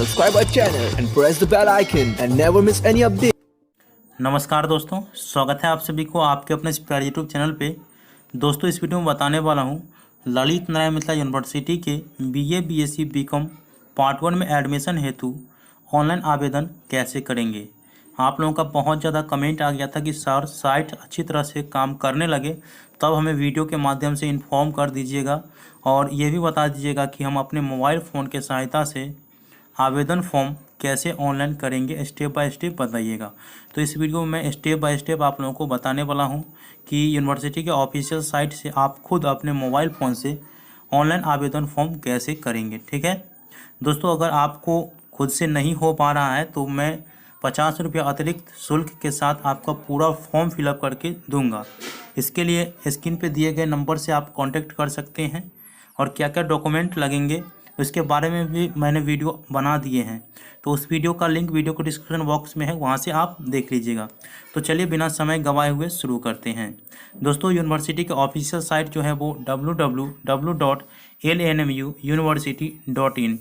subscribe our channel and press the bell icon and never miss any update. नमस्कार दोस्तों, स्वागत है आप सभी को आपके अपने इस प्यारे यूट्यूब चैनल पे। दोस्तों, इस वीडियो में बताने वाला हूँ ललित नारायण मिथिला यूनिवर्सिटी के BA BSc BCom पार्ट 1 में एडमिशन हेतु ऑनलाइन आवेदन कैसे करेंगे। आप लोगों का बहुत ज़्यादा कमेंट आ गया था कि सर साइट अच्छी तरह से काम करने लगे तब हमें वीडियो के माध्यम से इन्फॉर्म कर दीजिएगा और ये भी बता दीजिएगा कि हम अपने मोबाइल फ़ोन के सहायता से आवेदन फॉर्म कैसे ऑनलाइन करेंगे, स्टेप बाय स्टेप बताइएगा। तो इस वीडियो में मैं स्टेप बाय स्टेप आप लोगों को बताने वाला हूं कि यूनिवर्सिटी के ऑफिशियल साइट से आप खुद अपने मोबाइल फ़ोन से ऑनलाइन आवेदन फॉर्म कैसे करेंगे। ठीक है दोस्तों, अगर आपको खुद से नहीं हो पा रहा है तो मैं 50 रुपया अतिरिक्त शुल्क के साथ आपका पूरा फॉर्म फिलअप करके दूंगा। इसके लिए स्क्रीन पे दिए गए नंबर से आप कांटेक्ट कर सकते हैं और क्या क्या डॉक्यूमेंट लगेंगे उसके बारे में भी मैंने वीडियो बना दिए हैं। तो उस वीडियो का लिंक वीडियो को डिस्क्रिप्शन बॉक्स में है, वहाँ से आप देख लीजिएगा। तो चलिए बिना समय गंवाए हुए शुरू करते हैं। दोस्तों, यूनिवर्सिटी के ऑफिशियल साइट जो है वो www.lnmuuniversity.in,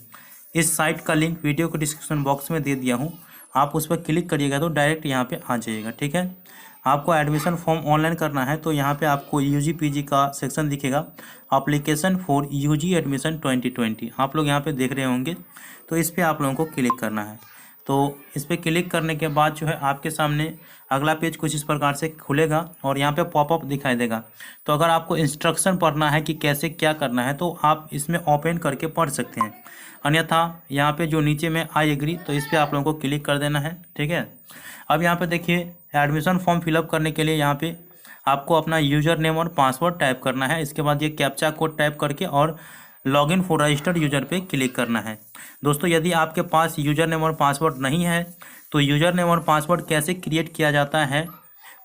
इस साइट का लिंक वीडियो को डिस्क्रिप्शन बॉक्स में दे दिया हूँ। आप उस पर क्लिक करिएगा तो डायरेक्ट यहाँ पे आ जाएगा। ठीक है, आपको एडमिशन फॉर्म ऑनलाइन करना है तो यहाँ पे आपको UG PG का सेक्शन दिखेगा, एप्लीकेशन फॉर UG एडमिशन 2020, आप लोग यहाँ पे देख रहे होंगे। तो इस पर आप लोगों को क्लिक करना है। तो इस पर क्लिक करने के बाद जो है आपके सामने अगला पेज कुछ इस प्रकार से खुलेगा और यहाँ पे पॉपअप दिखाई देगा। तो अगर आपको इंस्ट्रक्शन पढ़ना है कि कैसे क्या करना है तो आप इसमें ओपन करके पढ़ सकते हैं, अन्यथा यहाँ पे जो नीचे में आई एग्री तो इस पर आप लोगों को क्लिक कर देना है। ठीक है, अब यहाँ पे देखिए एडमिशन फॉर्म फिलअप करने के लिए यहाँ पे आपको अपना यूज़र नेम और पासवर्ड टाइप करना है। इसके बाद ये कैप्चा कोड टाइप करके और लॉगिन फॉर रजिस्टर्ड यूज़र पे क्लिक करना है। दोस्तों, यदि आपके पास यूज़र नेम और पासवर्ड नहीं है तो यूज़र नेम और पासवर्ड कैसे क्रिएट किया जाता है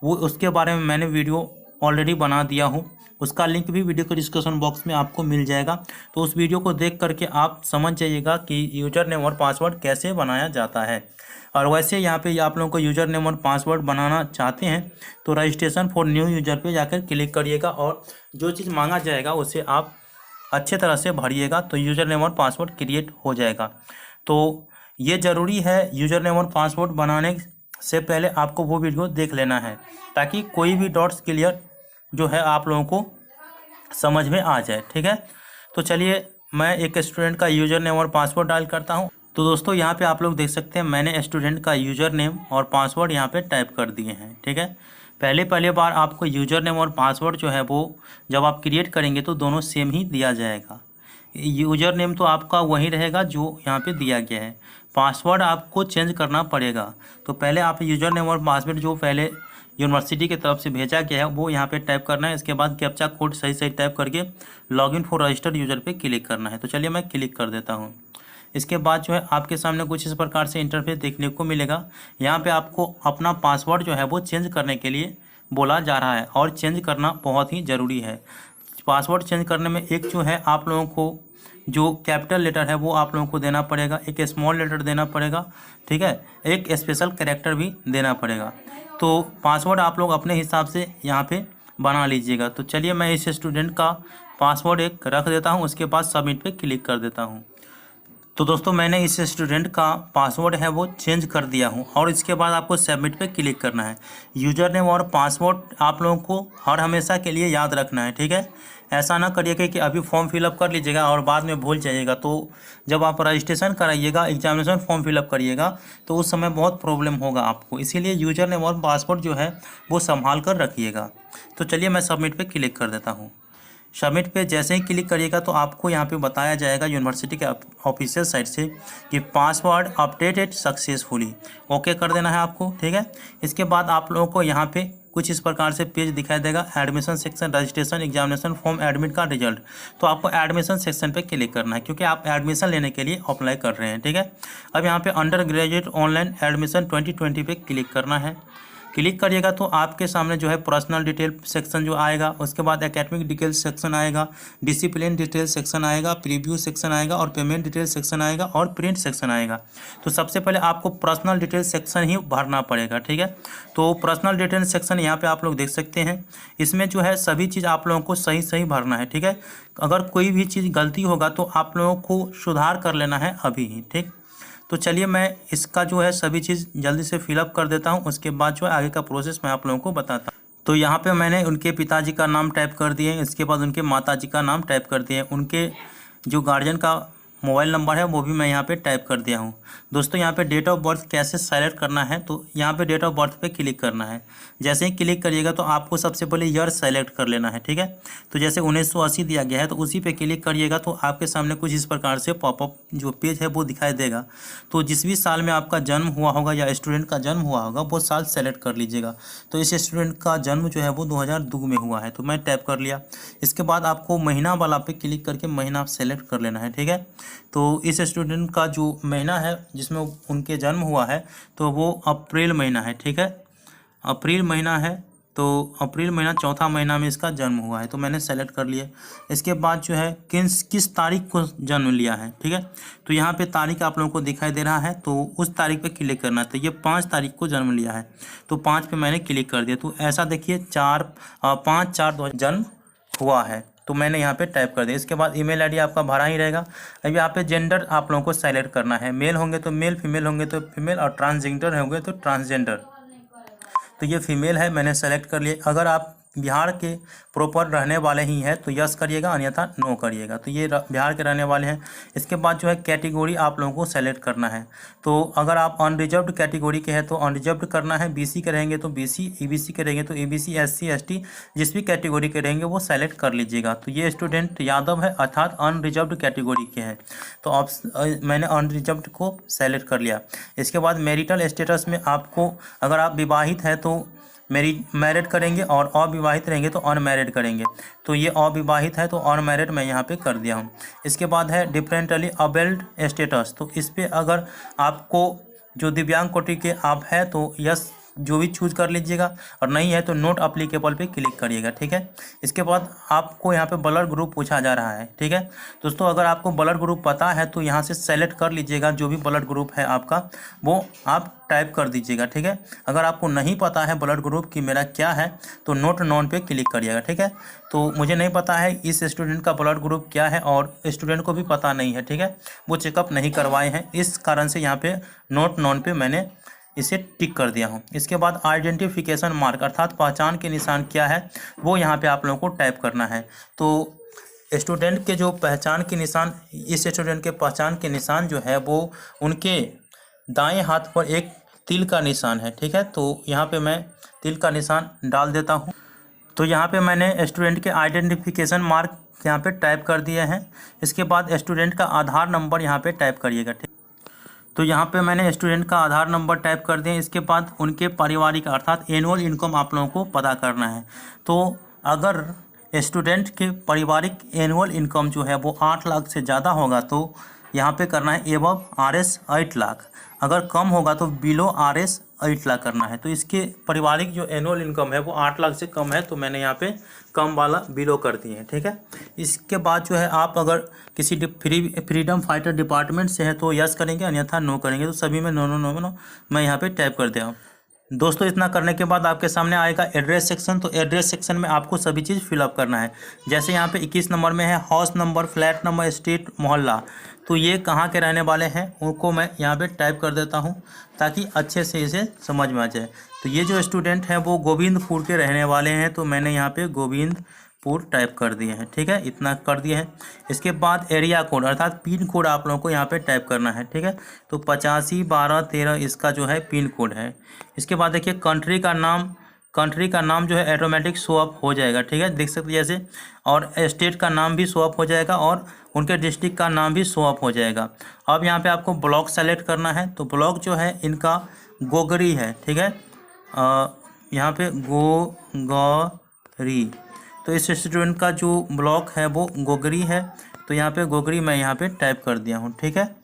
वो उसके बारे में मैंने वीडियो ऑलरेडी बना दिया हूँ, उसका लिंक भी वीडियो के डिस्क्रिप्शन बॉक्स में आपको मिल जाएगा। तो उस वीडियो को देख करके आप समझ जाइएगा कि यूज़र नेम और पासवर्ड कैसे बनाया जाता है। और वैसे यहाँ पे आप लोगों को यूज़र नेम और पासवर्ड बनाना चाहते हैं तो रजिस्ट्रेशन फॉर न्यू यूज़र पे जाकर क्लिक करिएगा और जो चीज़ मांगा जाएगा उसे आप अच्छे तरह से भरिएगा तो यूज़र नेम और पासवर्ड क्रिएट हो जाएगा। तो ये ज़रूरी है, यूज़र नेम और पासवर्ड बनाने से पहले आपको वो वीडियो देख लेना है ताकि कोई भी डाउट्स क्लियर जो है आप लोगों को समझ में आ जाए। ठीक है, तो चलिए मैं एक स्टूडेंट का यूज़र नेम और पासवर्ड डायल करता हूँ। तो दोस्तों, यहाँ पे आप लोग देख सकते हैं मैंने स्टूडेंट का यूज़र नेम और पासवर्ड यहाँ पे टाइप कर दिए हैं। ठीक है, पहले बार आपको यूज़र नेम और पासवर्ड जो है वो जब आप क्रिएट करेंगे तो दोनों सेम ही दिया जाएगा। यूज़र नेम तो आपका वही रहेगा जो यहाँ पे दिया गया है, पासवर्ड आपको चेंज करना पड़ेगा। तो पहले आप यूज़र नेम और पासवर्ड जो पहले यूनिवर्सिटी की तरफ से भेजा गया है वो यहाँ पे टाइप करना है। इसके बाद कैप्चा कोड सही टाइप करके लॉगिन फॉर रजिस्टर्ड यूज़र पे क्लिक करना है। तो चलिए मैं क्लिक कर देता हूँ। इसके बाद जो है आपके सामने कुछ इस प्रकार से इंटरफेस देखने को मिलेगा। यहाँ पे आपको अपना पासवर्ड जो है वो चेंज करने के लिए बोला जा रहा है और चेंज करना बहुत ही ज़रूरी है। पासवर्ड चेंज करने में एक जो है आप लोगों को जो कैपिटल लेटर है वो आप लोगों को देना पड़ेगा, एक स्मॉल लेटर देना पड़ेगा। ठीक है, एक स्पेशल कैरेक्टर भी देना पड़ेगा। तो पासवर्ड आप लोग अपने हिसाब से यहाँ पे बना लीजिएगा। तो चलिए मैं इस स्टूडेंट का पासवर्ड एक रख देता हूँ, उसके बाद सबमिट पे क्लिक कर देता हूँ। तो दोस्तों, मैंने इस स्टूडेंट का पासवर्ड है वो चेंज कर दिया हूँ और इसके बाद आपको सबमिट पे क्लिक करना है। यूज़र नेम और पासवर्ड आप लोगों को हर हमेशा के लिए याद रखना है। ठीक है, ऐसा ना करिएगा कि अभी फॉर्म फिलअप कर लीजिएगा और बाद में भूल जाइएगा। तो जब आप रजिस्ट्रेशन कराइएगा, एग्जामिनेशन फॉर्म फिलअप करिएगा तो उस समय बहुत प्रॉब्लम होगा आपको, इसीलिए यूज़र नेम और पासवर्ड जो है वो संभाल कर रखिएगा। तो चलिए मैं सबमिट पे क्लिक कर देता हूँ। सबमिट पे जैसे ही क्लिक करिएगा तो आपको यहाँ पे बताया जाएगा यूनिवर्सिटी के ऑफिशियल साइट से कि पासवर्ड अपडेटेड सक्सेसफुली, ओके कर देना है आपको। ठीक है, इसके बाद आप लोगों को यहाँ पे कुछ इस प्रकार से पेज दिखाई देगा, admission section, registration, examination form, admit card, result. तो आपको एडमिशन सेक्शन पे क्लिक करना है क्योंकि आप एडमिशन लेने के लिए अप्लाई कर रहे हैं। ठीक है, अब यहाँ पे अंडर ग्रेजुएट ऑनलाइन एडमिशन 2020 पे क्लिक करना है। क्लिक करिएगा तो आपके सामने जो है पर्सनल डिटेल सेक्शन जो आएगा, उसके बाद एकेडमिक डिटेल सेक्शन आएगा, डिसिप्लिन डिटेल सेक्शन आएगा, प्रीव्यू सेक्शन आएगा और पेमेंट डिटेल सेक्शन आएगा और प्रिंट सेक्शन आएगा। तो सबसे पहले आपको पर्सनल डिटेल सेक्शन ही भरना पड़ेगा। ठीक है, तो पर्सनल डिटेल सेक्शन यहाँ पे आप लोग देख सकते हैं, इसमें जो है सभी चीज़ आप लोगों को सही भरना है। ठीक है, अगर कोई भी चीज़ गलती होगा तो आप लोगों को सुधार कर लेना है अभी ही। ठीक, तो चलिए मैं इसका जो है सभी चीज़ जल्दी से फिलअप कर देता हूँ, उसके बाद जो है आगे का प्रोसेस मैं आप लोगों को बताता हूँ। तो यहाँ पे मैंने उनके पिताजी का नाम टाइप कर दिए, इसके बाद उनके माताजी का नाम टाइप कर दिए, उनके जो गार्जियन का मोबाइल नंबर है वो भी मैं यहाँ पे टाइप कर दिया हूँ। दोस्तों यहाँ पे डेट ऑफ बर्थ कैसे सेलेक्ट करना है, तो यहाँ पे डेट ऑफ बर्थ पे क्लिक करना है। जैसे ही क्लिक करिएगा तो आपको सबसे पहले ईयर सेलेक्ट कर लेना है, ठीक है। तो जैसे 1980 दिया गया है तो उसी पे क्लिक करिएगा तो आपके सामने कुछ इस प्रकार से पॉपअप जो पेज है वो दिखाई देगा। तो जिस भी साल में आपका जन्म हुआ होगा या स्टूडेंट का जन्म हुआ होगा वो साल सेलेक्ट कर लीजिएगा। तो इस स्टूडेंट का जन्म जो है वो 2002 में हुआ है, तो मैं टाइप कर लिया। इसके बाद आपको महीना वाला पे क्लिक करके महीना आप सेलेक्ट कर लेना है, ठीक है। तो इस स्टूडेंट का जो महीना है जिसमें उनके जन्म हुआ है तो वो अप्रैल महीना है, ठीक है। अप्रैल महीना है, तो अप्रैल महीना चौथा महीना में इसका जन्म हुआ है, तो मैंने सेलेक्ट कर लिया। इसके बाद जो है किस तारीख को जन्म लिया है, ठीक है। तो यहाँ पे तारीख आप लोगों को दिखाई दे रहा है, तो उस तारीख पे क्लिक करना है। तो ये 5 तारीख को जन्म लिया है, तो 5 पे मैंने क्लिक कर दिया। तो ऐसा देखिए 5/4/2000 जन्म हुआ है, तो मैंने यहाँ पे टाइप कर दिया। इसके बाद ईमेल आईडी आपका भरा ही रहेगा। अब यहाँ पे जेंडर आप लोगों को सेलेक्ट करना है, मेल होंगे तो मेल, फीमेल होंगे तो फीमेल, और ट्रांसजेंडर होंगे तो ट्रांसजेंडर। तो ये फीमेल है, मैंने सेलेक्ट कर लिया। अगर आप बिहार के प्रॉपर रहने वाले ही हैं तो यस करिएगा, अन्यथा नो करिएगा। तो ये बिहार के रहने वाले हैं। इसके बाद जो है कैटेगरी आप लोगों को सेलेक्ट करना है। तो अगर आप अनरिजर्व्ड कैटेगरी के हैं तो अनरिजर्व्ड करना है, बीसी के रहेंगे तो बीसी, ईबीसी के रहेंगे तो ईबीसी, एससी एसटी जिस भी कैटेगरी के रहेंगे वो सेलेक्ट कर लीजिएगा। तो ये स्टूडेंट यादव है, अर्थात अनरिजर्व्ड कैटेगरी के हैं, तो मैंने अनरिजर्व्ड को सेलेक्ट कर लिया। इसके बाद मैरिटल स्टेटस में आपको, अगर आप विवाहित हैं तो मैरिड करेंगे और अविवाहित रहेंगे तो अनमैरिड करेंगे। तो ये अविवाहित है तो अनमैरिड मैं यहाँ पे कर दिया हूँ। इसके बाद है डिफरेंटली अबेल्ड स्टेटस, तो इस पे अगर आपको जो दिव्यांग कोटि के आप हैं तो यस जो भी चूज कर लीजिएगा, और नहीं है तो नोट अप्लीकेबल पे क्लिक करिएगा, ठीक है। इसके बाद आपको यहाँ पे ब्लड ग्रुप पूछा जा रहा है, ठीक है। दोस्तों अगर आपको ब्लड ग्रुप पता है तो यहाँ से सेलेक्ट कर लीजिएगा, जो भी ब्लड ग्रुप है आपका वो आप टाइप कर दीजिएगा, ठीक है। अगर आपको नहीं पता है ब्लड ग्रुप कि मेरा क्या है तो नोट नॉन पे क्लिक करिएगा, ठीक है। तो मुझे नहीं पता है इस स्टूडेंट का ब्लड ग्रुप क्या है, और स्टूडेंट को भी पता नहीं है, ठीक है। वो चेकअप नहीं करवाए हैं, इस कारण से यहाँ पे नोट नॉन पे मैंने इसे टिक कर दिया हूँ। इसके बाद आइडेंटिफिकेशन मार्क अर्थात पहचान के निशान क्या है वो यहाँ पे आप लोगों को टाइप करना है। तो स्टूडेंट के जो पहचान के निशान, इस स्टूडेंट के पहचान के निशान जो है वो उनके दाएं हाथ पर एक तिल का निशान है, ठीक है। तो यहाँ पे मैं तिल का निशान डाल देता हूँ। तो यहाँ पे मैंने स्टूडेंट के आइडेंटिफिकेशन मार्क यहाँ पे टाइप कर दिए हैं। इसके बाद स्टूडेंट का आधार नंबर यहाँ पे टाइप करिएगा, ठीक। तो यहाँ पे मैंने स्टूडेंट का आधार नंबर टाइप कर दिया। इसके बाद उनके पारिवारिक अर्थात एनुअल इनकम आप लोगों को पता करना है। तो अगर स्टूडेंट के पारिवारिक एनुअल इनकम जो है वो 8 लाख से ज़्यादा होगा तो यहाँ पे करना है एबव आरएस 8 लाख, अगर कम होगा तो बिलो आरएस 8 लाख करना है। तो इसके पारिवारिक जो एनुअल इनकम है वो 8 लाख से कम है, तो मैंने यहाँ पे कम वाला बिलो कर दिए हैं, ठीक है। इसके बाद जो है आप अगर किसी फ्रीडम फाइटर डिपार्टमेंट से है तो यस करेंगे, अन्यथा नो करेंगे। तो सभी में नो नो नो नो मैं यहाँ पे टाइप कर दिया हूँ। दोस्तों इतना करने के बाद आपके सामने आएगा एड्रेस सेक्शन। तो एड्रेस सेक्शन में आपको सभी चीज़ फिलअप करना है। जैसे यहाँ पे 21 नंबर में है house number, flat number, street, मोहल्ला, तो ये कहाँ के रहने वाले हैं उनको मैं यहाँ पे टाइप कर देता हूँ ताकि अच्छे से इसे समझ में आ जाए। तो ये जो स्टूडेंट हैं वो गोविंदपुर के रहने वाले हैं, तो मैंने यहाँ पे गोविंदपुर टाइप कर दिए हैं, ठीक है। इतना कर दिए हैं। इसके बाद एरिया कोड अर्थात पिन कोड आप लोगों को यहाँ पे टाइप करना है, ठीक है। तो 851213 इसका जो है पिन कोड है। इसके बाद देखिए कंट्री का नाम जो है ऑटोमेटिक शो अप हो जाएगा, ठीक है, देख सकते हैं जैसे, और स्टेट का नाम भी शो अप हो जाएगा और उनके डिस्ट्रिक्ट का नाम भी शो अप हो जाएगा। अब यहाँ पे आपको ब्लॉक सेलेक्ट करना है। तो ब्लॉक जो है इनका गोगरी है, ठीक है, यहाँ पे गोगरी। तो इस स्टूडेंट का जो ब्लॉक है वो गोगरी है, तो यहाँ पे गोगरी मैं यहाँ पे टाइप कर दिया हूँ, ठीक है।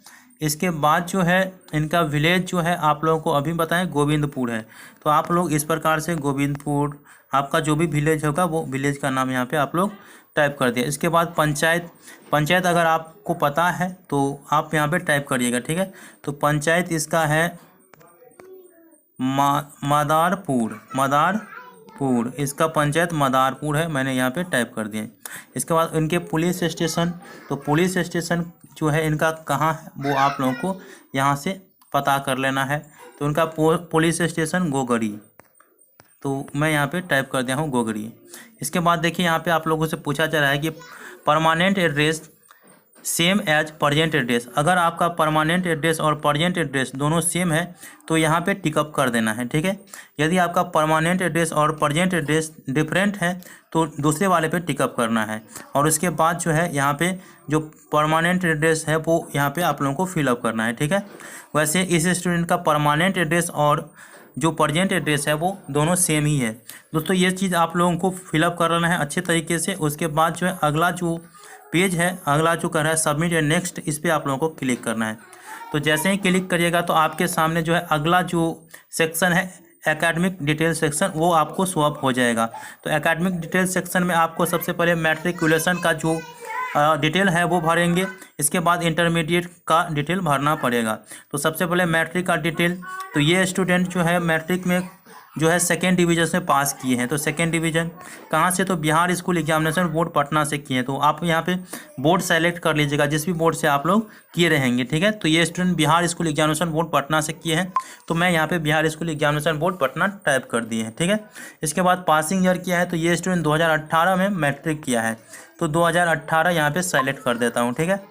इसके बाद जो है इनका विलेज जो है आप लोगों को अभी बताएं गोविंदपुर है, तो आप लोग इस प्रकार से गोविंदपुर आपका जो भी विलेज होगा वो विलेज का नाम यहाँ पे आप लोग टाइप कर दिया। इसके बाद पंचायत अगर आपको पता है तो आप यहाँ पे टाइप करिएगा, ठीक है। तो पंचायत इसका है मदारपुर, इसका पंचायत मदारपुर है, मैंने यहाँ पे टाइप कर दिया। इसके बाद इनके पुलिस स्टेशन, तो पुलिस स्टेशन जो है इनका कहाँ है वो आप लोगों को यहाँ से पता कर लेना है। तो उनका पुलिस स्टेशन गोगरी, तो मैं यहाँ पे टाइप कर दिया हूँ गोगरी। इसके बाद देखिए यहाँ पे आप लोगों से पूछा जा रहा है कि permanent address same as present address. अगर आपका परमानेंट एड्रेस और परजेंट एड्रेस दोनों सेम है तो यहाँ पे टिकअप कर देना है, ठीक है। यदि आपका परमानेंट एड्रेस और परजेंट एड्रेस डिफरेंट है तो दूसरे वाले पे टिकअप करना है। और उसके बाद जो है यहाँ पे जो परमानेंट एड्रेस है वो यहाँ पे आप लोगों को फिलअप करना है, ठीक है। वैसे इस स्टूडेंट का परमानेंट एड्रेस और जो परजेंट एड्रेस है वो दोनों सेम ही है दोस्तों। ये चीज़ आप लोगों को फिलअप करना है अच्छे तरीके से। उसके बाद जो है अगला जो पेज है, अगला जो कर रहा है सबमिट एंड नेक्स्ट, इस पर आप लोगों को क्लिक करना है। तो जैसे ही क्लिक करिएगा तो आपके सामने जो है अगला जो सेक्शन है एकेडमिक डिटेल सेक्शन, वो आपको शो अप हो जाएगा। तो एकेडमिक डिटेल सेक्शन में आपको सबसे पहले मैट्रिकुलेशन का जो डिटेल है वो भरेंगे। इसके बाद इंटरमीडिएट का डिटेल भरना पड़ेगा। तो सबसे पहले मैट्रिक का डिटेल, तो ये स्टूडेंट जो है मैट्रिक में जो है सेकेंड डिवीज़न से पास किए हैं। तो सेकेंड डिवीज़न कहाँ से, तो Bihar school examination board Patna से किए हैं। तो आप यहाँ पे बोर्ड सेलेक्ट कर लीजिएगा जिस भी बोर्ड से आप लोग किए रहेंगे, ठीक है। तो ये student Bihar school examination board Patna से किए हैं, तो मैं यहाँ पे Bihar school examination board Patna type कर दिए हैं, ठीक है। इसके बाद पासिंग ईयर किया है, तो ये स्टूडेंट 2018 में मैट्रिक किया है, तो 2018 यहाँ पर सेलेक्ट कर देता हूँ, ठीक है।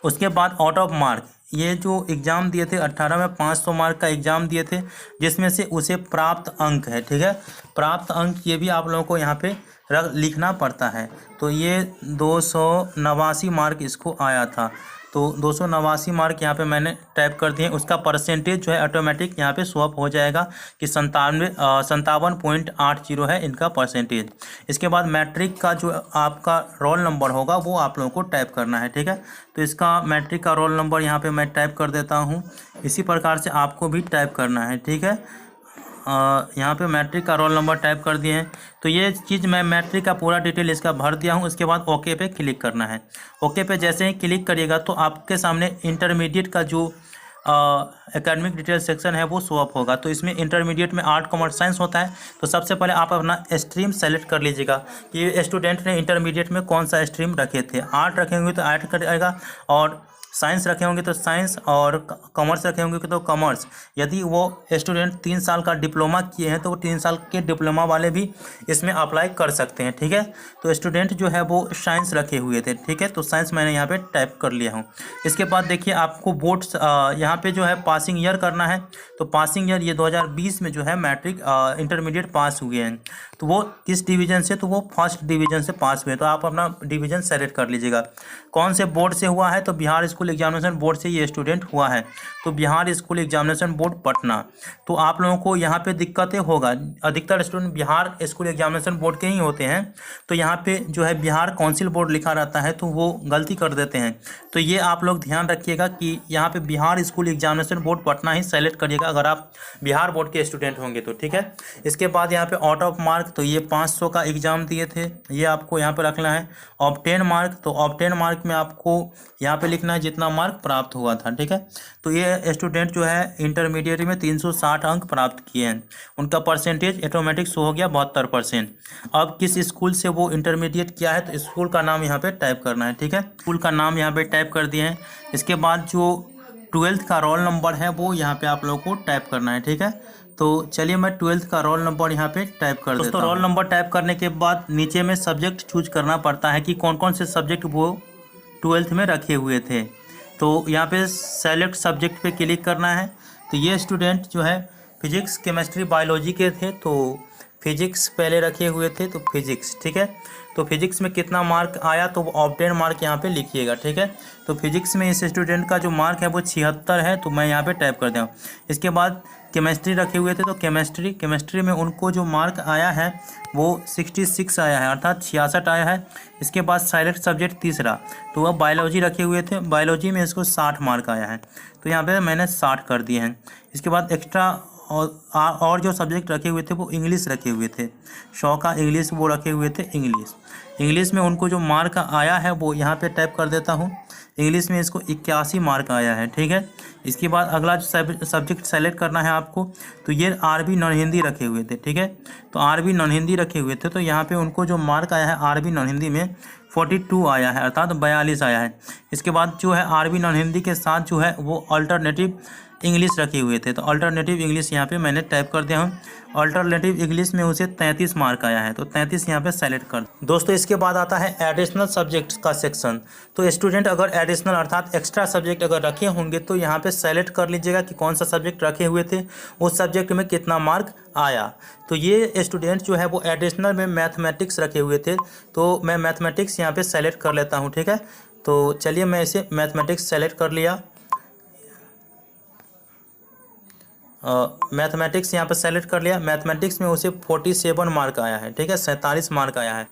उसके बाद आउट ऑफ मार्क, ये जो एग्ज़ाम दिए थे 18 में 500 मार्क का एग्ज़ाम दिए थे, जिसमें से उसे प्राप्त अंक है, ठीक है। प्राप्त अंक ये भी आप लोगों को यहाँ पे लिखना पड़ता है। तो ये 289 मार्क इसको आया था, तो 289 मार्क यहाँ पे मैंने टाइप कर दिए। उसका परसेंटेज जो है ऑटोमेटिक यहाँ पे स्वैप हो जाएगा कि 57.80 है इनका परसेंटेज। इसके बाद मैट्रिक का जो आपका रोल नंबर होगा वो आप लोगों को टाइप करना है, ठीक है। तो इसका मैट्रिक का रोल नंबर यहाँ पे मैं टाइप कर देता हूँ। इसी प्रकार से आपको भी टाइप करना है, ठीक है। यहाँ पे मैट्रिक का रोल नंबर टाइप कर दिए हैं। तो ये चीज़ मैं मैट्रिक का पूरा डिटेल इसका भर दिया हूँ। उसके बाद ओके पे क्लिक करना है। ओके पे जैसे ही क्लिक करिएगा तो आपके सामने इंटरमीडिएट का जो एकेडमिक डिटेल सेक्शन है वो शो अप होगा। तो इसमें इंटरमीडिएट में आर्ट कॉमर्स साइंस होता है। तो सबसे पहले आप अपना स्ट्रीम सेलेक्ट कर लीजिएगा कि स्टूडेंट ने इंटरमीडिएट में कौन सा स्ट्रीम रखे थे। आर्ट रखे होंगे तो आर्ट करेगा, और साइंस रखे होंगे तो साइंस, और कॉमर्स रखे होंगे तो कॉमर्स। यदि वो स्टूडेंट 3 साल का डिप्लोमा किए हैं तो वो 3 साल के डिप्लोमा वाले भी इसमें अप्लाई कर सकते हैं, ठीक है। तो स्टूडेंट जो है वो साइंस रखे हुए थे, ठीक है। तो साइंस मैंने यहाँ पे टाइप कर लिया हूँ। इसके बाद देखिए आपको बोर्ड्स यहाँ पे जो है पासिंग ईयर करना है। तो पासिंग ईयर ये 2020 में जो है मैट्रिक इंटरमीडिएट पास हुए हैं। तो वो किस डिवीज़न से, तो वो फर्स्ट डिवीज़न से पास हुए। तो आप अपना डिवीज़न सेलेक्ट कर लीजिएगा। कौन से बोर्ड से हुआ है, तो बिहार स्कूल एग्जामिनेशन बोर्ड से ये स्टूडेंट हुआ है। तो Bihar school examination board Patna. तो आप लोगों को यहाँ पे दिक्कतें होगा, अधिकतर student Bihar school examination board के ही होते हैं। तो यहाँ पे जो है बिहार काउंसिल बोर्ड लिखा रहता है तो वो गलती कर देते हैं। तो ये आप लोग ध्यान रखिएगा कि यहाँ पे Bihar school examination board Patna ही सेलेक्ट करिएगा अगर आप बिहार बोर्ड के स्टूडेंट होंगे तो, ठीक है। इसके बाद यहाँ पे आउट ऑफ मार्क, तो ये 500 का एग्ज़ाम दिए थे, ये आपको यहाँ पे रखना है। ऑब्टेन मार्क, तो ऑब्टेन मार्क में आपको यहाँ पे लिखना है जितना मार्क प्राप्त हुआ था, ठीक है। तो ये स्टूडेंट जो है इंटरमीडिएट में 360 अंक प्राप्त किए हैं। उनका परसेंटेज ऑटोमेटिक शो हो गया 72%। अब किस स्कूल से वो इंटरमीडिएट किया है तो स्कूल का नाम यहाँ पे टाइप करना है, ठीक है। स्कूल का नाम यहाँ पे टाइप कर दिए हैं। इसके बाद जो 12th का रोल नंबर है वो यहाँ पे आप लोगों को टाइप करना है, ठीक है। तो चलिए मैं 12th का रोल नंबर यहाँ पे टाइप कर देता हूँ। रोल नंबर टाइप करने के बाद नीचे में सब्जेक्ट चूज करना पड़ता है कि कौन कौन से सब्जेक्ट वो 12th में रखे हुए थे। तो यहाँ पे सेलेक्ट सब्जेक्ट पे क्लिक करना है। तो ये स्टूडेंट जो है फिजिक्स, केमिस्ट्री, बायोलॉजी के थे, तो फिजिक्स पहले रखे हुए थे, तो फिजिक्स, ठीक है। तो फिजिक्स में कितना मार्क आया तो ऑब्टेन मार्क यहाँ पे लिखिएगा, ठीक है। तो फिजिक्स में इस स्टूडेंट का जो मार्क है वो 76 है, तो मैं यहाँ पे टाइप कर दूँ। इसके बाद केमिस्ट्री रखे हुए थे, तो केमिस्ट्री में उनको जो मार्क आया है वो 66 आया है, अर्थात 66 आया है। इसके बाद साइलेंट सब्जेक्ट तीसरा, तो वह बायोलॉजी रखे हुए थे, बायोलॉजी में इसको 60 मार्क आया है, तो यहाँ पे मैंने 60 कर दिए हैं। इसके बाद एक्स्ट्रा और जो सब्जेक्ट रखे हुए थे वो इंग्लिश रखे हुए थे, 100 का इंग्लिश वो रखे हुए थे। इंग्लिश में उनको जो मार्क आया है वो यहाँ पे टाइप कर देता हूँ। इंग्लिश में इसको 81 मार्क आया है, ठीक है। इसके बाद अगला जो सब्जेक्ट सेलेक्ट करना है आपको, तो ये आरबी नॉन हिंदी रखे हुए थे, ठीक है। तो आरबी नॉन हिंदी रखे हुए थे, तो यहाँ पे उनको जो मार्क आया है आरबी नॉन हिंदी में 42 आया है, अर्थात 42 आया है। इसके बाद जो है आरबी नॉन हिंदी के साथ जो है वो अल्टरनेटिव इंग्लिश रखे हुए थे, तो अल्टरनेटिव इंग्लिश यहाँ पे मैंने टाइप कर दिया हूँ। अल्टरनेटिव इंग्लिश में उसे 33 मार्क आया है, तो 33 यहाँ पे सेलेक्ट कर। दोस्तों इसके बाद आता है एडिशनल सब्जेक्ट्स का सेक्शन। तो स्टूडेंट अगर एडिशनल अर्थात एक्स्ट्रा सब्जेक्ट अगर रखे होंगे तो यहाँ पे सेलेक्ट कर लीजिएगा कि कौन सा सब्जेक्ट रखे हुए थे, उस सब्जेक्ट में कितना मार्क आया। तो ये स्टूडेंट जो है वो एडिशनल में मैथमेटिक्स रखे हुए थे, तो मैं मैथमेटिक्स यहाँ पे सेलेक्ट कर लेता हूँ, ठीक है। तो चलिए मैं इसे मैथमेटिक्स सेलेक्ट कर लिया। मैथमेटिक्स यहाँ पर सेलेक्ट कर लिया। मैथमेटिक्स में उसे 47 मार्क आया है, ठीक है, 47 मार्क आया है।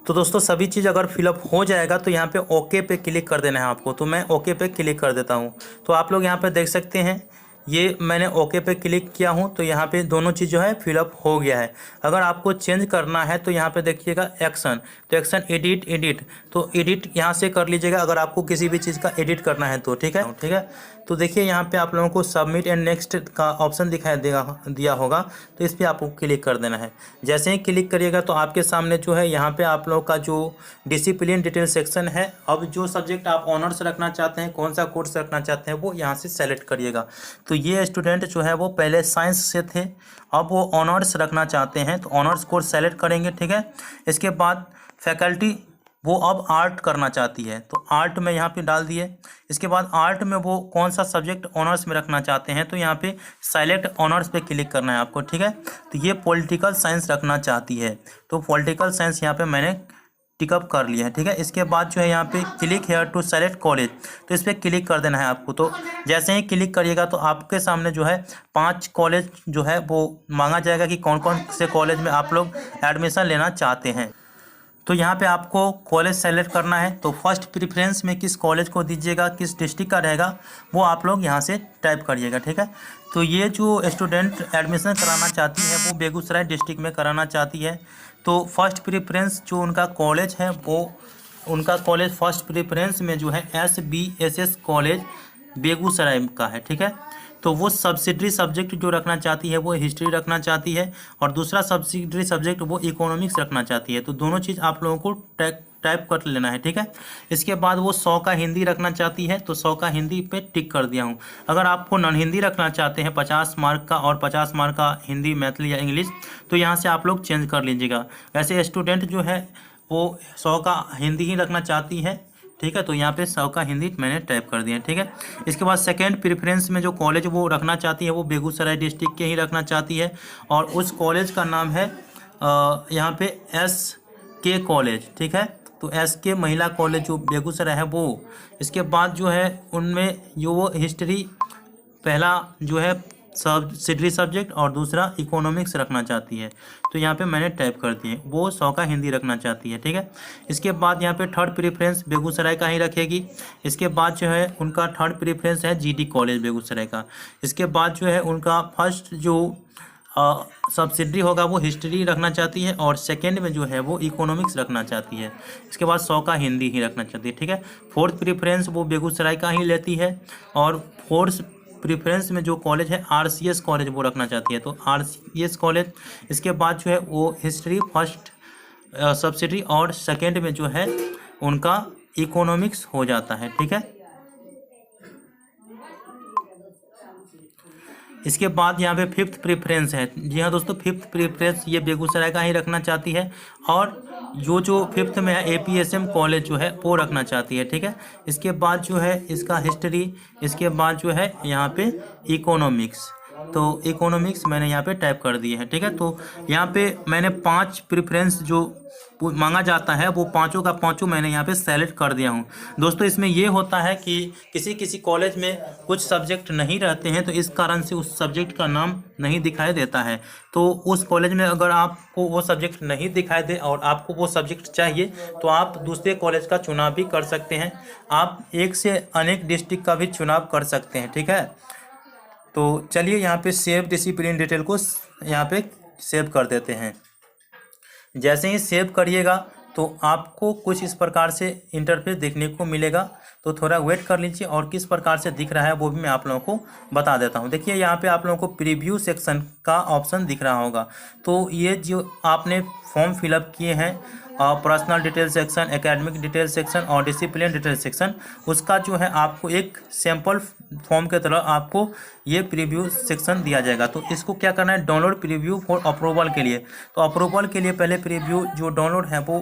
तो दोस्तों सभी चीज़ अगर फिलअप हो जाएगा तो यहाँ पे ओके पे क्लिक कर देना है आपको, तो मैं ओके पे क्लिक कर देता हूँ। तो आप लोग यहाँ पे देख सकते हैं ये मैंने ओके पे क्लिक किया हूँ, तो यहाँ पे दोनों चीज़ जो है फिलअप हो गया है। अगर आपको चेंज करना है तो यहाँ पे देखिएगा एक्शन, तो एक्शन एडिट, तो एडिट यहाँ से कर लीजिएगा अगर आपको किसी भी चीज़ का एडिट करना है तो, ठीक है। तो देखिए यहाँ पे आप लोगों को सबमिट एंड नेक्स्ट का ऑप्शन दिखाई दिया होगा, तो इस पर आपको क्लिक कर देना है। जैसे ही क्लिक करिएगा तो आपके सामने जो है यहाँ पे आप लोगों का जो डिसिप्लिन डिटेल सेक्शन है, अब जो सब्जेक्ट आप ऑनर्स रखना चाहते हैं, कौन सा कोर्स रखना चाहते हैं वो यहाँ से सेलेक्ट करिएगा। तो ये स्टूडेंट जो है वो पहले साइंस से थे, अब वो ऑनर्स रखना चाहते हैं, तो ऑनर्स कोर्स सेलेक्ट करेंगे, ठीक है। इसके बाद फैकल्टी वो अब आर्ट करना चाहती है, तो आर्ट में यहाँ पे डाल दिए। इसके बाद आर्ट में वो कौन सा सब्जेक्ट ऑनर्स में रखना चाहते हैं, तो यहाँ पे सेलेक्ट ऑनर्स पे क्लिक करना है आपको, ठीक है। तो ये पॉलिटिकल साइंस रखना चाहती है, तो पॉलिटिकल साइंस यहाँ पे मैंने टिकअप कर लिया है, ठीक है। इसके बाद जो है यहाँ पे click here to select college, तो इस पर क्लिक कर देना है आपको। तो जैसे ही क्लिक करिएगा तो आपके सामने जो है 5 कॉलेज जो है वो मांगा जाएगा कि कौन कौन से कॉलेज में आप लोग एडमिशन लेना चाहते हैं। तो यहाँ पे आपको कॉलेज सेलेक्ट करना है, तो फर्स्ट प्रेफरेंस में किस कॉलेज को दीजिएगा, किस डिस्ट्रिक्ट का रहेगा वो आप लोग यहाँ से टाइप करिएगा, ठीक है। तो ये जो स्टूडेंट एडमिशन कराना चाहती है वो बेगूसराय डिस्ट्रिक्ट में कराना चाहती है, तो फर्स्ट प्रेफरेंस जो उनका कॉलेज है वो उनका कॉलेज फर्स्ट प्रेफरेंस में जो है SBSS कॉलेज बेगूसराय का है, ठीक है। तो वो सब्सिडरी सब्जेक्ट जो रखना चाहती है वो हिस्ट्री रखना चाहती है, और दूसरा सब्सिडरी सब्जेक्ट वो इकोनॉमिक्स रखना चाहती है। तो दोनों चीज़ आप लोगों को टाइप कर लेना है, ठीक है। इसके बाद वो 100 का हिंदी रखना चाहती है, तो 100 का हिंदी पे टिक कर दिया हूँ। अगर आपको नॉन हिंदी रखना चाहते हैं 50 मार्क का और 50 मार्क का हिंदी, मैथिली या इंग्लिश, तो यहाँ से आप लोग चेंज कर लीजिएगा। वैसे स्टूडेंट जो है वो 100 का हिंदी ही रखना चाहती है, ठीक है। तो यहाँ पे 100 का हिंदी मैंने टाइप कर दिया, ठीक है। इसके बाद सेकंड प्रेफरेंस में जो कॉलेज वो रखना चाहती है वो बेगूसराय डिस्ट्रिक्ट के ही रखना चाहती है, और उस कॉलेज का नाम है यहाँ पे SK कॉलेज, ठीक है। तो SK महिला कॉलेज जो बेगूसराय है वो। इसके बाद जो है उनमें जो वो हिस्ट्री पहला जो है सब्सिडरी सब्जेक्ट और दूसरा इकोनॉमिक्स रखना चाहती है, तो यहाँ पे मैंने टाइप कर दिए। वो 100 का हिंदी रखना चाहती है, ठीक है। इसके बाद यहाँ पे थर्ड प्रेफरेंस बेगूसराय का ही रखेगी। इसके बाद जो है उनका थर्ड प्रेफरेंस है GD कॉलेज बेगूसराय का। इसके बाद जो है उनका फर्स्ट जो सब्सिडरी होगा वो हिस्ट्री रखना चाहती है, और सेकेंड में जो है वो इकोनॉमिक्स रखना चाहती है। इसके बाद 100 का हिंदी ही रखना चाहती है, ठीक है। फोर्थ प्रेफरेंस वो बेगूसराय का ही लेती है, और फोर्थ प्रेफरेंस में जो कॉलेज है RCS कॉलेज वो रखना चाहती है, तो RCS कॉलेज। इसके बाद जो है वो हिस्ट्री फर्स्ट सब्सिडरी और सेकेंड में जो है उनका इकोनॉमिक्स हो जाता है, ठीक है। इसके बाद यहाँ पे फिफ्थ प्रेफरेंस है। जी हाँ दोस्तों, फिफ्थ प्रेफरेंस ये बेगूसराय का ही रखना चाहती है, और जो फिफ्थ में है APSM कॉलेज जो है वो रखना चाहती है, ठीक है। इसके बाद जो है इसका हिस्ट्री, इसके बाद जो है यहाँ पे इकोनॉमिक्स, तो इकोनॉमिक्स मैंने यहाँ पे टाइप कर दिए है, ठीक है। तो यहाँ पे मैंने 5 प्रेफरेंस जो मांगा जाता है वो पांचों का पांचों मैंने यहाँ पे सेलेक्ट कर दिया हूँ। दोस्तों इसमें ये होता है कि किसी कॉलेज में कुछ सब्जेक्ट नहीं रहते हैं, तो इस कारण से उस सब्जेक्ट का नाम नहीं दिखाई देता है। तो उस कॉलेज में अगर आपको वो सब्जेक्ट नहीं दिखाई दे और आपको वो सब्जेक्ट चाहिए तो आप दूसरे कॉलेज का चुनाव भी कर सकते हैं। आप एक से अनेक डिस्ट्रिक्ट का भी चुनाव कर सकते हैं, ठीक है। तो चलिए यहाँ पे सेव डिसिप्लिन डिटेल को यहाँ पे सेव कर देते हैं। जैसे ही सेव करिएगा तो आपको कुछ इस प्रकार से इंटरफेस देखने को मिलेगा, तो थोड़ा वेट कर लीजिए, और किस प्रकार से दिख रहा है वो भी मैं आप लोगों को बता देता हूँ। देखिए यहाँ पे आप लोगों को प्रीव्यू सेक्शन का ऑप्शन दिख रहा होगा, तो ये जो आपने फॉर्म फिलअप किए हैं personal detail section, academic detail section और डिसिप्लिन डिटेल सेक्शन, उसका जो है आपको एक सैम्पल फॉर्म के तरह आपको ये प्रीव्यू सेक्शन दिया जाएगा। तो इसको क्या करना है, डाउनलोड प्रीव्यू फॉर अप्रूवल के लिए। तो अप्रूवल के लिए पहले प्रीव्यू जो डाउनलोड है वो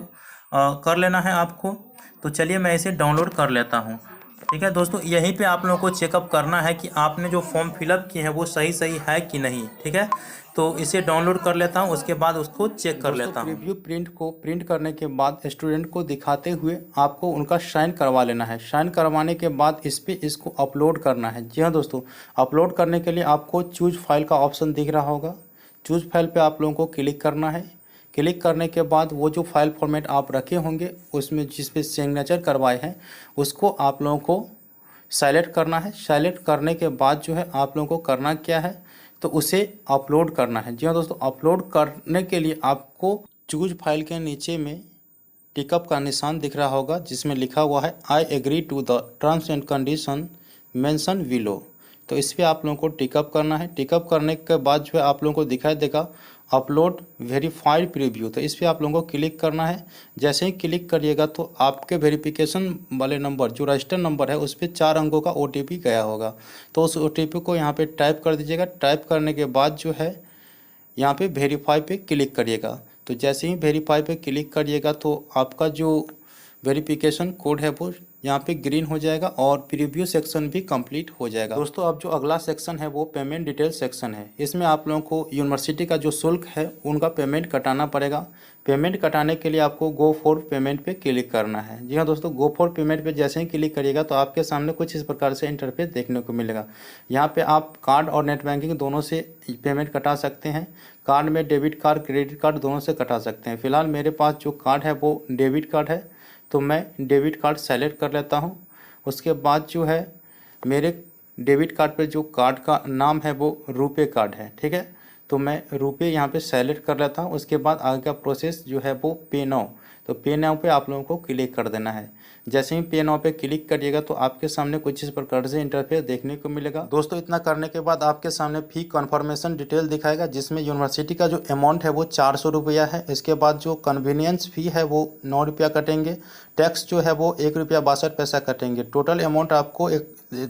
कर लेना है आपको। तो चलिए मैं इसे डाउनलोड कर लेता हूँ। ठीक है दोस्तों, यहीं पे आप लोगों को चेकअप करना है कि आपने जो फॉर्म फिलअप किए हैं वो सही सही है कि नहीं। ठीक है, तो इसे डाउनलोड कर लेता हूँ, उसके बाद उसको चेक कर लेता हूँ। प्रीव्यू प्रिंट को प्रिंट करने के बाद स्टूडेंट को दिखाते हुए आपको उनका साइन करवा लेना है। साइन करवाने के बाद इस पे इसको अपलोड करना है। जी हाँ दोस्तों, अपलोड करने के लिए आपको चूज फाइल का ऑप्शन दिख रहा होगा। चूज फाइल पे आप लोगों को क्लिक करना है। क्लिक करने के बाद वो जो फाइल फॉर्मेट आप रखे होंगे उसमें जिस पे सिग्नेचर करवाए हैं उसको आप लोगों को सेलेक्ट करना है। सेलेक्ट करने के बाद जो है आप लोगों को करना क्या है, तो उसे अपलोड करना है। जी हाँ दोस्तों, अपलोड करने के लिए आपको चूज फाइल के नीचे में टिकअप का निशान दिख रहा होगा जिसमें लिखा हुआ है I agree to the terms and condition mention below. तो इस पर आप लोगों को टिकअप करना है। टिकअप करने के बाद जो है आप लोगों को दिखाई देगा अपलोड वेरीफाइड प्रीव्यू। तो इस पर आप लोगों को क्लिक करना है। जैसे ही क्लिक करिएगा तो आपके वेरिफिकेशन वाले नंबर जो रजिस्टर नंबर है उस पर 4 अंकों का OTP गया होगा। तो उस OTP को यहाँ पे टाइप कर दीजिएगा। टाइप करने के बाद जो है यहाँ पे वेरीफाई पे क्लिक करिएगा। तो जैसे ही वेरीफाई पे क्लिक करिएगा तो आपका जो वेरिफिकेशन कोड है वो यहाँ पे ग्रीन हो जाएगा और प्रीव्यू सेक्शन भी कंप्लीट हो जाएगा। दोस्तों, अब जो अगला सेक्शन है वो पेमेंट डिटेल सेक्शन है। इसमें आप लोगों को यूनिवर्सिटी का जो शुल्क है उनका पेमेंट कटाना पड़ेगा। पेमेंट कटाने के लिए आपको गो फॉर पेमेंट पे क्लिक करना है। जी हाँ दोस्तों, गो फॉर पेमेंट पे जैसे ही क्लिक करिएगा तो आपके सामने कुछ इस प्रकार से इंटरफेस देखने को मिलेगा। यहाँ पे आप कार्ड और नेट बैंकिंग दोनों से पेमेंट कटा सकते हैं। कार्ड में डेबिट कार्ड, क्रेडिट कार्ड दोनों से कटा सकते हैं। फिलहाल मेरे पास जो कार्ड है वो डेबिट कार्ड है, तो मैं डेबिट कार्ड सेलेक्ट कर लेता हूं। उसके बाद जो है मेरे डेबिट कार्ड पे जो कार्ड का नाम है वो रुपे कार्ड है। ठीक है, तो मैं रुपे यहाँ पे सेलेक्ट कर लेता हूं। उसके बाद आगे का प्रोसेस जो है वो पे नाउ, तो पे नाउ पे आप लोगों को क्लिक कर देना है। जैसे ही पे नाउ पे क्लिक करिएगा तो आपके सामने कुछ इस प्रकार से इंटरफेस देखने को मिलेगा। दोस्तों, इतना करने के बाद आपके सामने फी कन्फर्मेशन डिटेल दिखाएगा जिसमें यूनिवर्सिटी का जो अमाउंट है वो 400 रुपया है। इसके बाद जो कन्वीनियंस फ़ी है वो 9 रुपया कटेंगे। टैक्स जो है वो 1 रुपया 62 पैसा कटेंगे। टोटल अमाउंट आपको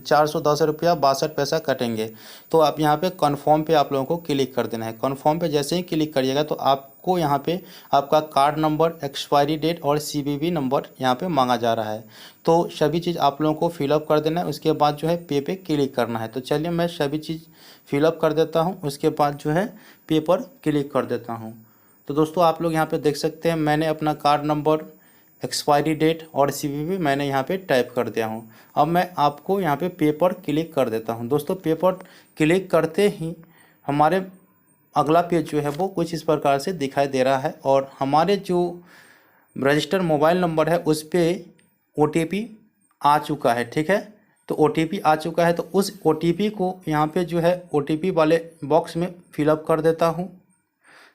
410 रुपया 62 पैसा कटेंगे। तो आप यहाँ पे कन्फर्म पे आप लोगों को क्लिक कर देना है। कन्फर्म पे जैसे ही क्लिक करिएगा तो आपको यहाँ पे आपका कार्ड नंबर, एक्सपायरी डेट और CVV नंबर यहाँ पे मांगा जा रहा है। तो सभी चीज़ आप लोगों को फिलअप कर देना है। उसके बाद जो है पे पे क्लिक करना है। तो चलिए मैं सभी चीज़ फिलअप कर देता हूँ। उसके बाद जो है पे पर क्लिक कर देता हूँ। तो दोस्तों, आप लोग यहाँ पे देख सकते हैं मैंने अपना कार्ड नंबर, एक्सपायरी डेट और CVV मैंने यहाँ पे टाइप कर दिया हूँ। अब मैं आपको यहाँ पे पेपर क्लिक कर देता हूँ। दोस्तों, पेपर क्लिक करते ही हमारे अगला पेज जो है वो कुछ इस प्रकार से दिखाई दे रहा है और हमारे जो रजिस्टर मोबाइल नंबर है उस पर OTP आ चुका है। ठीक है, तो OTP आ चुका है तो उस OTP को यहाँ पे जो है OTP वाले बॉक्स में फिलअप कर देता हूँ।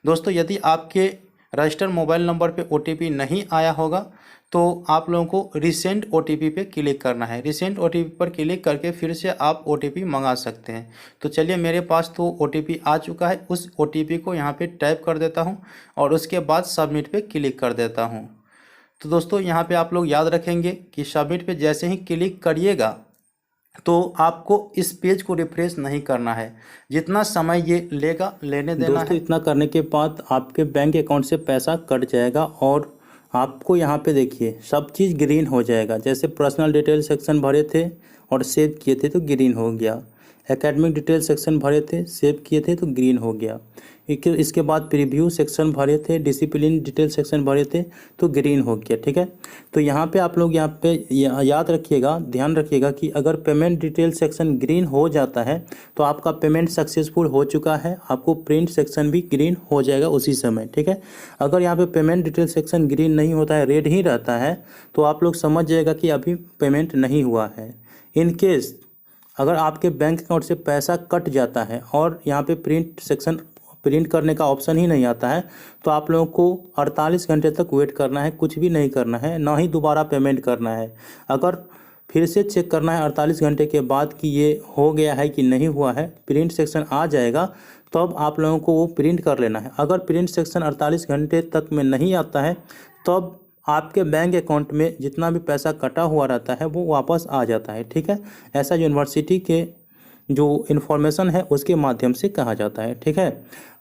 दोस्तों, यदि आपके रजिस्टर मोबाइल नंबर पे OTP नहीं आया होगा तो आप लोगों को रिसेंट OTP पे क्लिक करना है। रिसेंट OTP पर क्लिक करके फिर से आप OTP मंगा सकते हैं। तो चलिए, मेरे पास तो OTP आ चुका है। उस OTP को यहाँ पे टाइप कर देता हूँ और उसके बाद सबमिट पे क्लिक कर देता हूँ। तो दोस्तों, यहाँ पे आप लोग याद रखेंगे कि सबमिट पे जैसे ही क्लिक करिएगा तो आपको इस पेज को रिफ्रेश नहीं करना है। जितना समय ये लेगा लेने देना दोस्तों, है। इतना करने के बाद आपके बैंक अकाउंट से पैसा कट जाएगा और आपको यहाँ पे देखिए सब चीज़ ग्रीन हो जाएगा। जैसे पर्सनल डिटेल सेक्शन भरे थे और सेव किए थे तो ग्रीन हो गया। एकेडमिक डिटेल सेक्शन भरे थे, सेव किए थे तो ग्रीन हो गया। इसके बाद प्रीव्यू सेक्शन भरे थे, डिसिप्लिन डिटेल सेक्शन भरे थे तो ग्रीन हो गया। ठीक है, तो यहाँ पे आप लोग यहाँ पे याद रखिएगा, ध्यान रखिएगा कि अगर पेमेंट डिटेल सेक्शन ग्रीन हो जाता है तो आपका पेमेंट सक्सेसफुल हो चुका है। आपको प्रिंट सेक्शन भी ग्रीन हो जाएगा उसी समय। ठीक है, अगर यहाँ पे पेमेंट डिटेल सेक्शन ग्रीन नहीं होता है, रेड ही रहता है, तो आप लोग समझ जाएगा कि अभी पेमेंट नहीं हुआ है। इन केस अगर आपके बैंक अकाउंट से पैसा कट जाता है और यहाँ पे प्रिंट करने का ऑप्शन ही नहीं आता है तो आप लोगों को 48 घंटे तक वेट करना है। कुछ भी नहीं करना है, ना ही दोबारा पेमेंट करना है। अगर फिर से चेक करना है 48 घंटे के बाद कि ये हो गया है कि नहीं हुआ है, प्रिंट सेक्शन आ जाएगा तो अब आप लोगों को वो प्रिंट कर लेना है। अगर प्रिंट सेक्शन 48 घंटे तक में नहीं आता है तब आपके बैंक अकाउंट में जितना भी पैसा कटा हुआ रहता है वो वापस आ जाता है। ठीक है, ऐसा यूनिवर्सिटी के जो इन्फॉर्मेशन है उसके माध्यम से कहा जाता है। ठीक है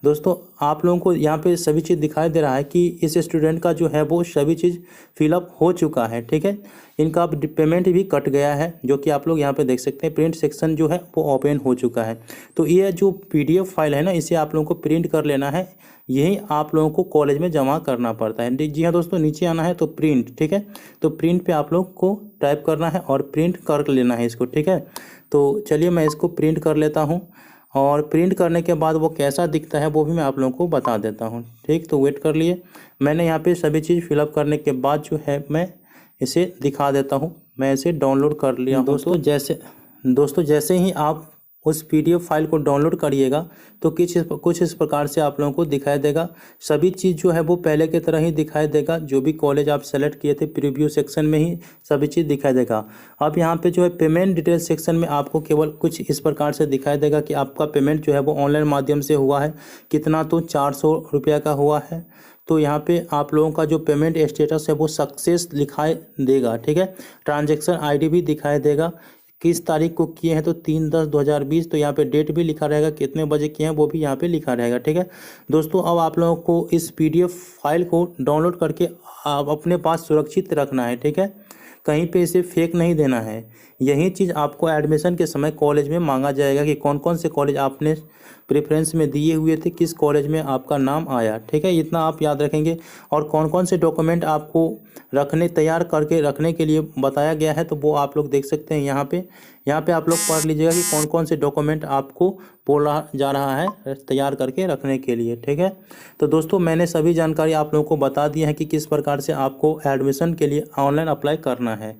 दोस्तों, आप लोगों को यहाँ पे सभी चीज़ दिखाई दे रहा है कि इस स्टूडेंट का जो है वो सभी चीज़ फिलअप हो चुका है। ठीक है, इनका अब पेमेंट भी कट गया है, जो कि आप लोग यहाँ पे देख सकते हैं। प्रिंट सेक्शन जो है वो ओपन हो चुका है। तो ये जो PDF फाइल है ना, इसे आप लोगों को प्रिंट कर लेना है। यही आप लोगों को कॉलेज में जमा करना पड़ता है। जी हाँ दोस्तों, नीचे आना है तो प्रिंट, ठीक है, तो प्रिंट पे आप लोग को टाइप करना है और प्रिंट कर लेना है इसको। ठीक है, तो चलिए मैं इसको प्रिंट कर लेता हूँ और प्रिंट करने के बाद वो कैसा दिखता है वो भी मैं आप लोगों को बता देता हूँ। ठीक, तो वेट कर लिए। मैंने यहाँ पे सभी चीज़ फिलअप करने के बाद जो है मैं इसे दिखा देता हूँ। मैं इसे डाउनलोड कर लिया दोस्तों जैसे ही आप उस PDF फाइल को डाउनलोड करिएगा तो कुछ इस प्रकार से आप लोगों को दिखाई देगा। सभी चीज़ जो है वो पहले की तरह ही दिखाई देगा। जो भी कॉलेज आप सेलेक्ट किए थे प्रीव्यू सेक्शन में ही सभी चीज़ दिखाई देगा। अब यहाँ पे जो है पेमेंट डिटेल सेक्शन में आपको केवल कुछ इस प्रकार से दिखाई देगा कि आपका पेमेंट जो है वो ऑनलाइन माध्यम से हुआ है। कितना, तो 400 रुपया का हुआ है। तो यहाँ पे आप लोगों का जो पेमेंट स्टेटस है वो सक्सेस दिखाई देगा। ठीक है, ट्रांजैक्शन ID भी दिखाई देगा, किस तारीख को किए हैं तो 3/10/2020। तो यहाँ पे डेट भी लिखा रहेगा, कितने बजे किए हैं वो भी यहाँ पे लिखा रहेगा। ठीक है दोस्तों, अब आप लोगों को इस PDF फाइल को डाउनलोड करके आप अपने पास सुरक्षित रखना है। ठीक है, कहीं पे इसे फेंक नहीं देना है। यही चीज़ आपको एडमिशन के समय कॉलेज में मांगा जाएगा कि कौन कौन से कॉलेज आपने प्रेफरेंस में दिए हुए थे, किस कॉलेज में आपका नाम आया। ठीक है, इतना आप याद रखेंगे। और कौन कौन से डॉक्यूमेंट आपको तैयार करके रखने के लिए बताया गया है तो वो आप लोग देख सकते हैं। यहाँ पे आप लोग पढ़ लीजिएगा कि कौन कौन से डॉक्यूमेंट आपको बोला जा रहा है तैयार करके रखने के लिए। ठीक है, तो दोस्तों मैंने सभी जानकारी आप लोगों को बता दी है कि किस प्रकार से आपको एडमिशन के लिए ऑनलाइन अप्लाई करना है।